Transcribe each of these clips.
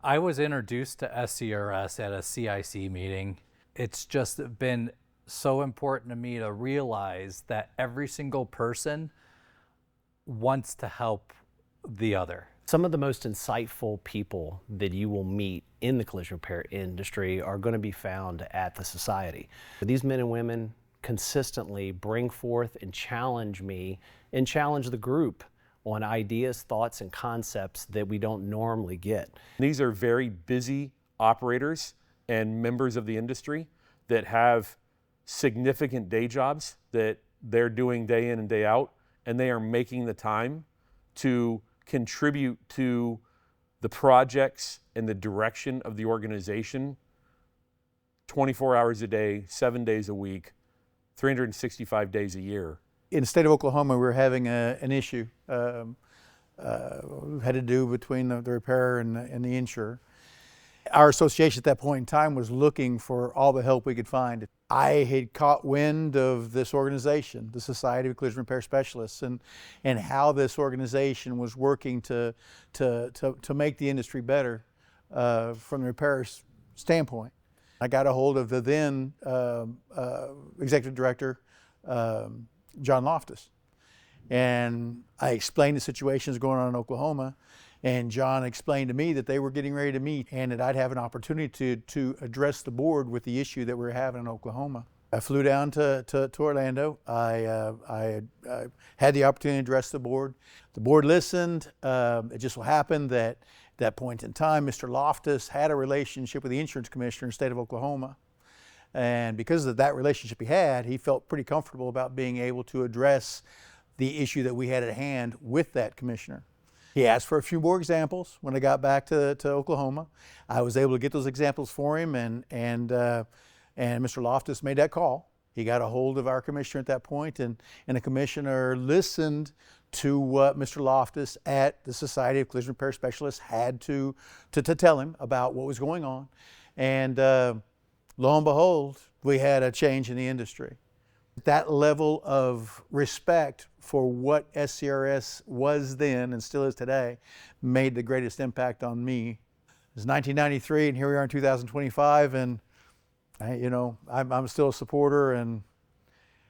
I was introduced to SCRS at a CIC meeting. It's just been so important to me to realize that every single person wants to help the other. Some of the most insightful people that you will meet in the collision repair industry are going to be found at the society. These men and women consistently bring forth and challenge me and challenge the group on ideas, thoughts, and concepts that we don't normally get. These are very busy operators and members of the industry that have significant day jobs that they're doing day in and day out, and they are making the time to contribute to the projects and the direction of the organization 24 hours a day, 7 days a week, 365 days a year. In the state of Oklahoma, we were having an issue had to do between the repairer and the insurer. Our association at that point in time was looking for all the help we could find. I had caught wind of this organization, the Society of Collision Repair Specialists, and how this organization was working to make the industry better from the repairer's standpoint. I got a hold of the then executive director, John Loftus, and I explained the situations going on in Oklahoma, and John explained to me that they were getting ready to meet and that I'd have an opportunity to address the board with the issue that we were having in Oklahoma. I flew down to Orlando. I had the opportunity to address the board. The board listened. It just so happened that at that point in time, Mr. Loftus had a relationship with the insurance commissioner in the state of Oklahoma. And because of that relationship he felt pretty comfortable about being able to address the issue that we had at hand with that commissioner. He asked for a few more examples when I got back to Oklahoma. I was able to get those examples for him, and Mr. Loftus made that call. He got a hold of our commissioner at that point, and the commissioner listened to what Mr. Loftus at the Society of Collision Repair Specialists had to tell him about what was going on. And lo and behold, we had a change in the industry. That level of respect for what SCRS was then and still is today made the greatest impact on me. It was 1993, and here we are in 2025, and I'm still a supporter, and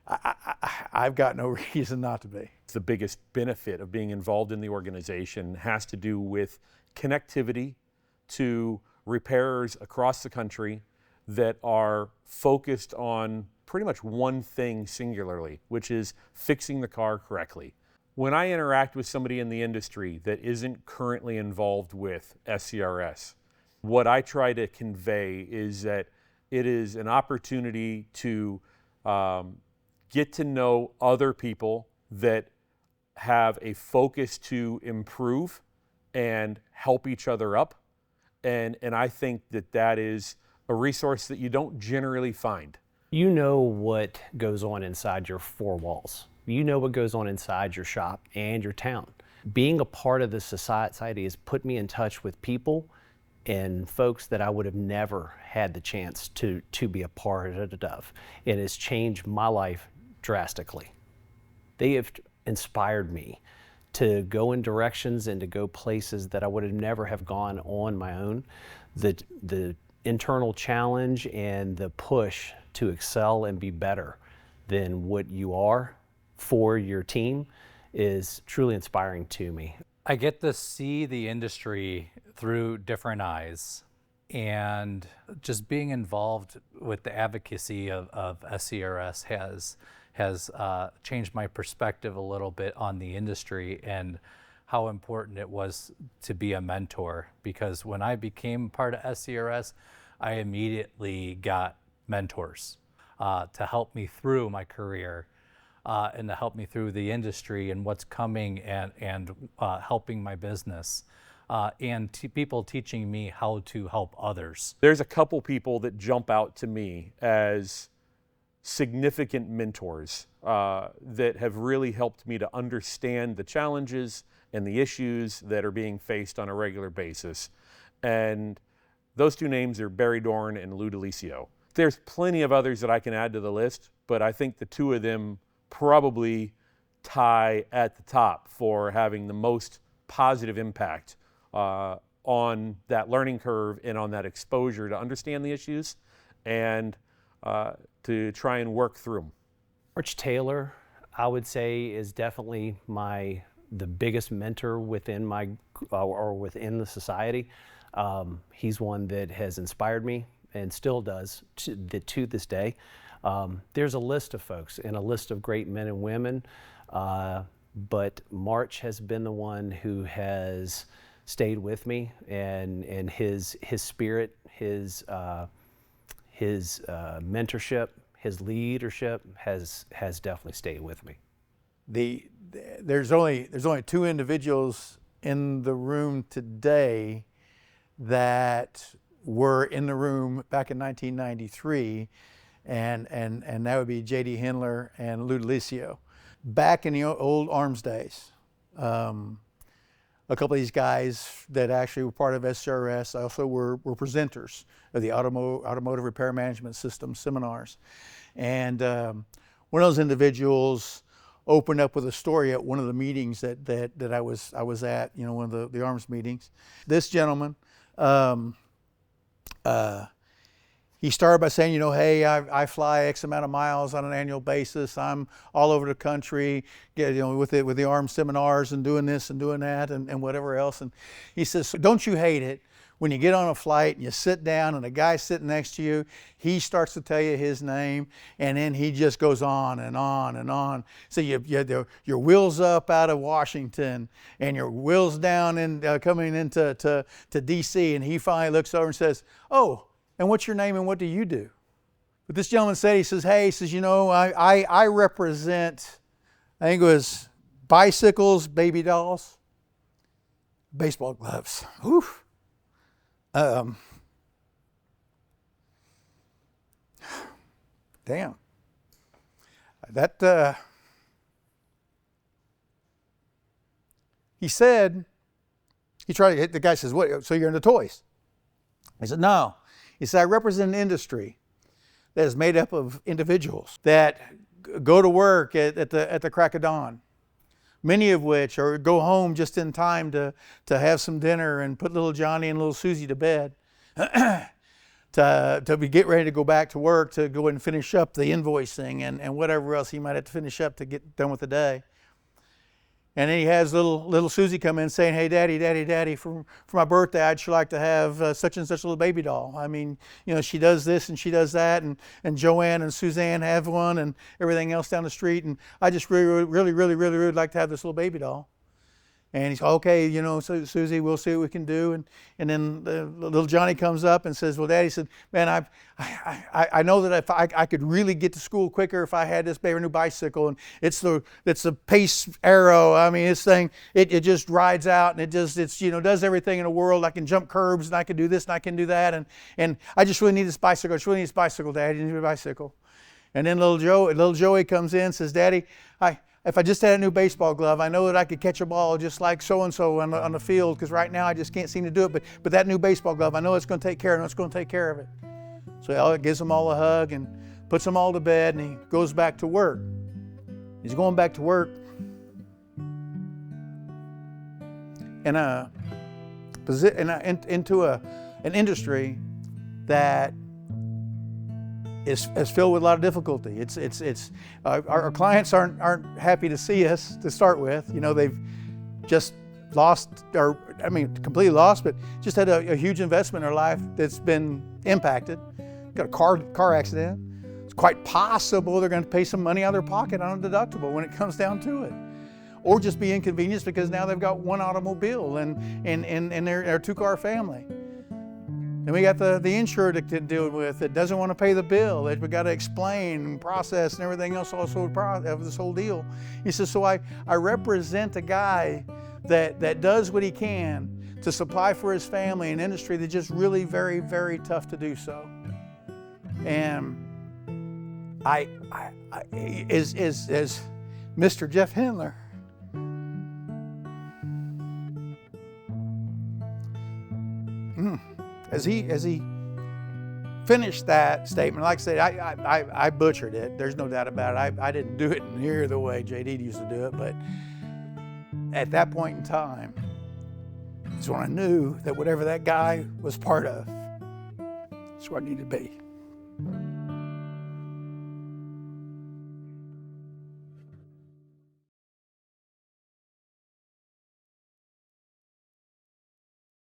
I've got no reason not to be. The biggest benefit of being involved in the organization has to do with connectivity to repairers across the country that are focused on pretty much one thing singularly, which is fixing the car correctly. When I interact with somebody in the industry that isn't currently involved with SCRS, what I try to convey is that it is an opportunity to get to know other people that have a focus to improve and help each other up. And I think that is a resource that you don't generally find. You know what goes on inside your four walls. You know what goes on inside your shop and your town. Being a part of this society has put me in touch with people and folks that I would have never had the chance to be a part of. It has changed my life drastically. They have inspired me to go in directions and to go places that I would have never have gone on my own. The internal challenge and the push to excel and be better than what you are for your team is truly inspiring to me. I get to see the industry through different eyes, and just being involved with the advocacy of SCRS has changed my perspective a little bit on the industry and how important it was to be a mentor. Because when I became part of SCRS, I immediately got mentors to help me through my career and to help me through the industry and what's coming, and helping my business, and people teaching me how to help others. There's a couple people that jump out to me as significant mentors that have really helped me to understand the challenges and the issues that are being faced on a regular basis. And those two names are Barry Dorn and Lou DeLisio. There's plenty of others that I can add to the list, but I think the two of them probably tie at the top for having the most positive impact on that learning curve and on that exposure to understand the issues and to try and work through them. Arch Taylor, I would say, is definitely the biggest mentor within or within the society. He's one that has inspired me and still does to this day. There's a list of folks and a list of great men and women, but March has been the one who has stayed with me, and his spirit, his mentorship, his leadership has definitely stayed with me. There's only two individuals in the room today that were in the room back in 1993, and that would be J.D. Hindler and Lou DeLisio. Back in the old arms days, a couple of these guys that actually were part of SCRS also were presenters of the automotive repair management system seminars. And one of those individuals opened up with a story at one of the meetings that I was at, you know, one of the arms meetings. This gentleman, he started by saying, you know, hey, I fly X amount of miles on an annual basis. I'm all over the country, you know, with the arms seminars and doing this and doing that and whatever else. And he says, so don't you hate it when you get on a flight and you sit down and a guy sitting next to you, he starts to tell you his name, and then he just goes on and on and on. So you your wheels up out of Washington and your wheels down and coming into to DC, and he finally looks over and says, oh, and what's your name and what do you do? But this gentleman said, he says, hey, he says, you know, I represent, I think it was bicycles, baby dolls, baseball gloves. Oof. Damn. That, he said, the guy says, what, so you're into toys? He said, no. He said, I represent an industry that is made up of individuals that go to work at the crack of dawn, many of which go home just in time to have some dinner and put little Johnny and little Susie to bed, to get ready to go back to work, to go and finish up the invoicing and whatever else he might have to finish up to get done with the day. And then he has little Susie come in saying, hey, Daddy, for my birthday, I'd sure like to have such and such a little baby doll. I mean, you know, she does this and she does that, and Joanne and Suzanne have one and everything else down the street, and I just really like to have this little baby doll. And he's okay, you know, so Susie, we'll see what we can do. And then little Johnny comes up and says, well, Daddy, said, man, I know that if I could really get to school quicker if I had this brand new bicycle, and it's the Pace Arrow. I mean, this thing, it just rides out, and it's you know, does everything in the world. I can jump curbs, and I can do this, and I can do that, and I just really need this bicycle. I just really need this bicycle, Daddy. I need a bicycle. And then little Joey comes in and says, Daddy, if I just had a new baseball glove, I know that I could catch a ball just like so-and-so on the field, because right now I just can't seem to do it. But that new baseball glove, I know it's going to take care of it. It's going to take care of it. So he gives them all a hug and puts them all to bed, and he goes back to work. He's going back to work into an industry that is filled with a lot of difficulty. Our clients aren't happy to see us to start with. You know, they've just lost, or I mean, completely lost, but just had a huge investment in their life that's been impacted. Got a car accident. It's quite possible they're going to pay some money out of their pocket on a deductible when it comes down to it, or just be inconvenienced because now they've got one automobile and they're a two-car family. And we got the insurer to deal with that doesn't want to pay the bill, that we got to explain and process and everything else also of this whole deal. He says, so I represent a guy that does what he can to supply for his family an industry that's just really very, very tough to do so. And as Mr. Jeff Hindler, as he finished that statement, like I said, I butchered it. There's no doubt about it. I didn't do it near the way JD used to do it, but at that point in time, is when I knew that whatever that guy was part of, that's where I needed to be.